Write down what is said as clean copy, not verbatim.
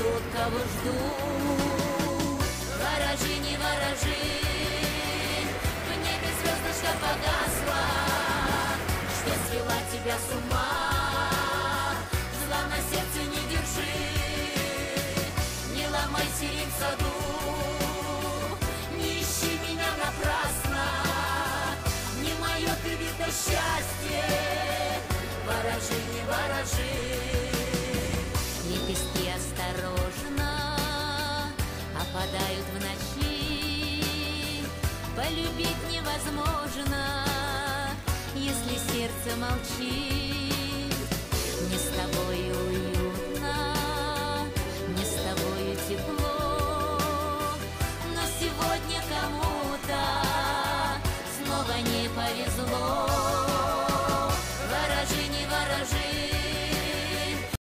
тот, кого жду. Ворожи, не ворожи, в небе звездочка погасла, что свела тебя с ума. Зла на сердце не держи, не ломай сирень в саду, не ищи меня напрасно, не мое ты видно счастье. Ворожи, не ворожи. Лепестки осторожно опадают в ночи, полюбить невозможно, если сердце молчит.